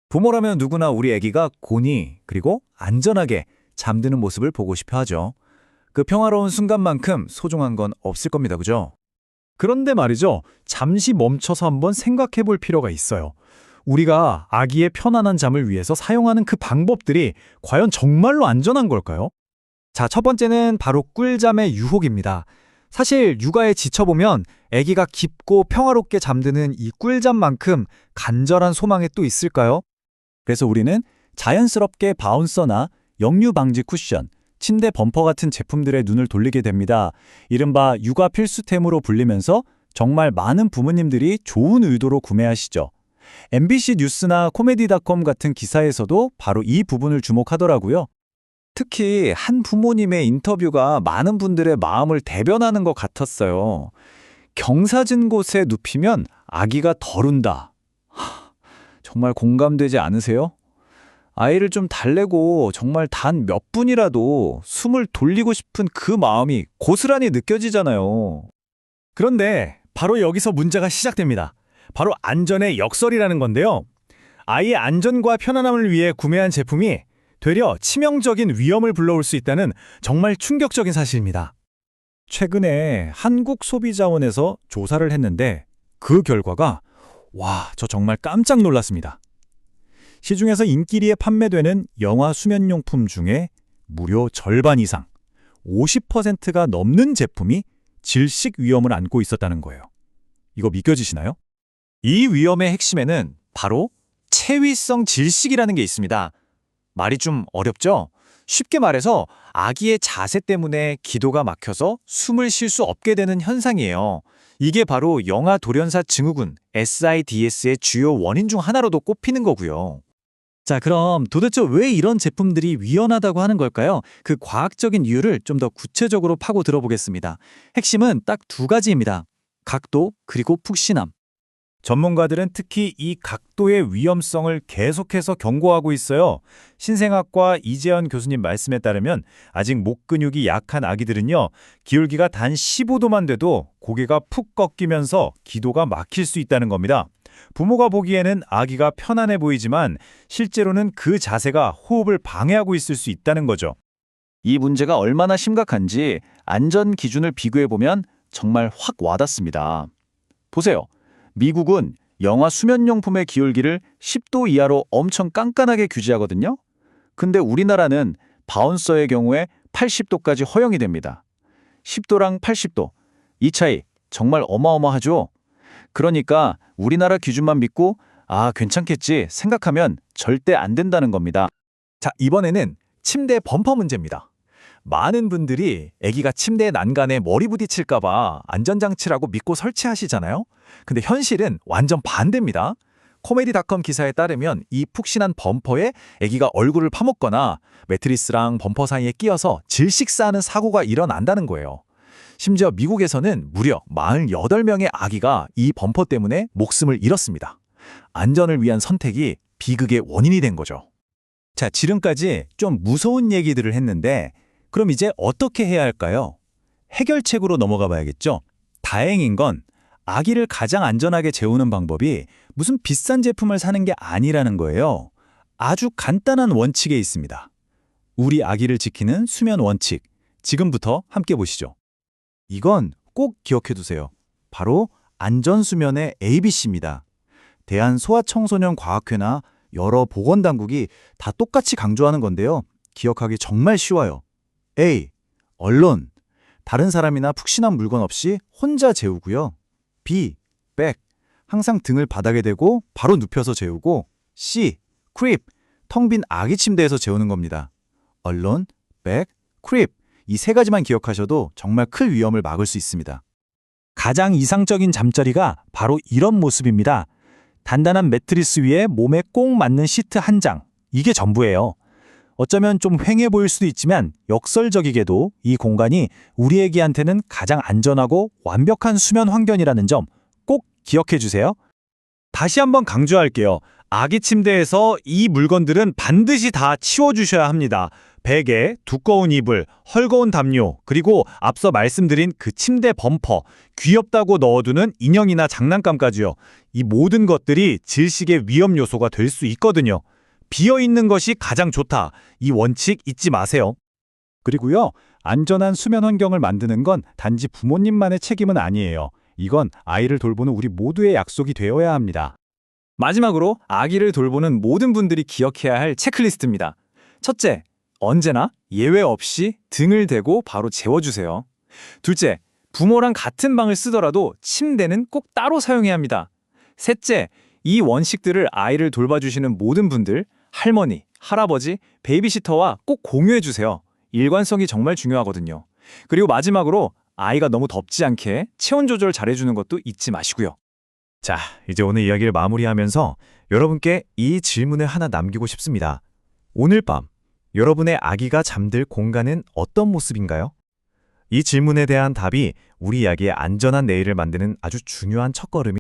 부모라면 누구나 우리 아기가 곤히 그리고 안전하게 잠드는 모습을 보고 싶어 하죠. 그 평화로운 순간만큼 소중한 건 없을 겁니다. 그죠? 그런데 말이죠. 잠시 멈춰서 한번 생각해 볼 필요가 있어요. 우리가 아기의 편안한 잠을 위해서 사용하는 그 방법들이 과연 정말로 안전한 걸까요? 자, 첫 번째는 바로 꿀잠의 유혹입니다. 사실 육아에 지쳐보면 아기가 깊고 평화롭게 잠드는 이 꿀잠만큼 간절한 소망이 또 있을까요? 그래서 우리는 자연스럽게 바운서나 역류 방지 쿠션, 침대 범퍼 같은 제품들의 눈을 돌리게 됩니다. 이른바 육아 필수템으로 불리면서 정말 많은 부모님들이 좋은 의도로 구매하시죠. MBC 뉴스나 코미디닷컴 같은 기사에서도 바로 이 부분을 주목하더라고요. 특히 한 부모님의 인터뷰가 많은 분들의 마음을 대변하는 것 같았어요. 경사진 곳에 눕히면 아기가 덜 운다. 정말 공감되지 않으세요? 아이를 좀 달래고 정말 단 몇 분이라도 숨을 돌리고 싶은 그 마음이 고스란히 느껴지잖아요. 그런데 바로 여기서 문제가 시작됩니다. 바로 안전의 역설이라는 건데요. 아이의 안전과 편안함을 위해 구매한 제품이 되려 치명적인 위험을 불러올 수 있다는 정말 충격적인 사실입니다. 최근에 한국소비자원에서 조사를 했는데 그 결과가 저 정말 깜짝 놀랐습니다. 시중에서 인기리에 판매되는 영화 수면용품 중에 무려 절반 이상, 50%가 넘는 제품이 질식 위험을 안고 있었다는 거예요. 이거 믿겨지시나요? 이 위험의 핵심에는 바로 체위성 질식이라는 게 있습니다. 말이 좀 어렵죠? 쉽게 말해서 아기의 자세 때문에 기도가 막혀서 숨을 쉴 수 없게 되는 현상이에요. 이게 바로 영아 돌연사 증후군 SIDS의 주요 원인 중 하나로도 꼽히는 거고요. 자, 그럼 도대체 왜 이런 제품들이 위험하다고 하는 걸까요? 그 과학적인 이유를 좀 더 구체적으로 파고 들어보겠습니다. 핵심은 딱 두 가지입니다. 각도 그리고 푹신함. 전문가들은 특히 이 각도의 위험성을 계속해서 경고하고 있어요. 신생아과 이재현 교수님 말씀에 따르면 아직 목 근육이 약한 아기들은요, 기울기가 단 15도만 돼도 고개가 푹 꺾이면서 기도가 막힐 수 있다는 겁니다. 부모가 보기에는 아기가 편안해 보이지만 실제로는 그 자세가 호흡을 방해하고 있을 수 있다는 거죠. 이 문제가 얼마나 심각한지 안전 기준을 비교해보면 정말 확 와닿습니다. 보세요. 미국은 영아 수면용품의 기울기를 10도 이하로 엄청 깐깐하게 규제하거든요. 근데 우리나라는 바운서의 경우에 80도까지 허용이 됩니다. 10도랑 80도. 이 차이 정말 어마어마하죠? 그러니까 우리나라 기준만 믿고 괜찮겠지 생각하면 절대 안 된다는 겁니다. 자, 이번에는 침대 범퍼 문제입니다. 많은 분들이 아기가 침대 난간에 머리 부딪힐까 봐 안전장치라고 믿고 설치하시잖아요. 근데 현실은 완전 반대입니다. 코미디닷컴 기사에 따르면 이 푹신한 범퍼에 아기가 얼굴을 파묻거나 매트리스랑 범퍼 사이에 끼어서 질식사하는 사고가 일어난다는 거예요. 심지어 미국에서는 무려 48명의 아기가 이 범퍼 때문에 목숨을 잃었습니다. 안전을 위한 선택이 비극의 원인이 된 거죠. 자, 지금까지 좀 무서운 얘기들을 했는데 그럼 이제 어떻게 해야 할까요? 해결책으로 넘어가 봐야겠죠? 다행인 건 아기를 가장 안전하게 재우는 방법이 무슨 비싼 제품을 사는 게 아니라는 거예요. 아주 간단한 원칙에 있습니다. 우리 아기를 지키는 수면 원칙. 지금부터 함께 보시죠. 이건 꼭 기억해 두세요. 바로 안전수면의 ABC입니다. 대한소아청소년과학회나 여러 보건당국이 다 똑같이 강조하는 건데요. 기억하기 정말 쉬워요. A. 언론. 다른 사람이나 푹신한 물건 없이 혼자 재우고요. B. 백. 항상 등을 바닥에 대고 바로 눕혀서 재우고. C. 크립. 텅 빈 아기 침대에서 재우는 겁니다. 언론, 백, 크립. 이 세 가지만 기억하셔도 정말 큰 위험을 막을 수 있습니다. 가장 이상적인 잠자리가 바로 이런 모습입니다. 단단한 매트리스 위에 몸에 꼭 맞는 시트 한 장. 이게 전부예요. 어쩌면 좀 휑해 보일 수도 있지만 역설적이게도 이 공간이 우리 애기한테는 가장 안전하고 완벽한 수면 환경이라는 점 꼭 기억해 주세요. 다시 한번 강조할게요. 아기 침대에서 이 물건들은 반드시 다 치워주셔야 합니다. 베개, 두꺼운 이불, 헐거운 담요, 그리고 앞서 말씀드린 그 침대 범퍼, 귀엽다고 넣어두는 인형이나 장난감까지요. 이 모든 것들이 질식의 위험 요소가 될 수 있거든요. 비어있는 것이 가장 좋다. 이 원칙 잊지 마세요. 그리고요, 안전한 수면 환경을 만드는 건 단지 부모님만의 책임은 아니에요. 이건 아이를 돌보는 우리 모두의 약속이 되어야 합니다. 마지막으로 아기를 돌보는 모든 분들이 기억해야 할 체크리스트입니다. 첫째, 언제나 예외 없이 등을 대고 바로 재워주세요. 둘째, 부모랑 같은 방을 쓰더라도 침대는 꼭 따로 사용해야 합니다. 셋째, 이 원칙들을 아이를 돌봐주시는 모든 분들, 할머니, 할아버지, 베이비시터와 꼭 공유해주세요. 일관성이 정말 중요하거든요. 그리고 마지막으로 아이가 너무 덥지 않게 체온 조절 잘해주는 것도 잊지 마시고요. 자, 이제 오늘 이야기를 마무리하면서 여러분께 이 질문을 하나 남기고 싶습니다. 오늘 밤 여러분의 아기가 잠들 공간은 어떤 모습인가요? 이 질문에 대한 답이 우리 아기의 안전한 내일을 만드는 아주 중요한 첫걸음이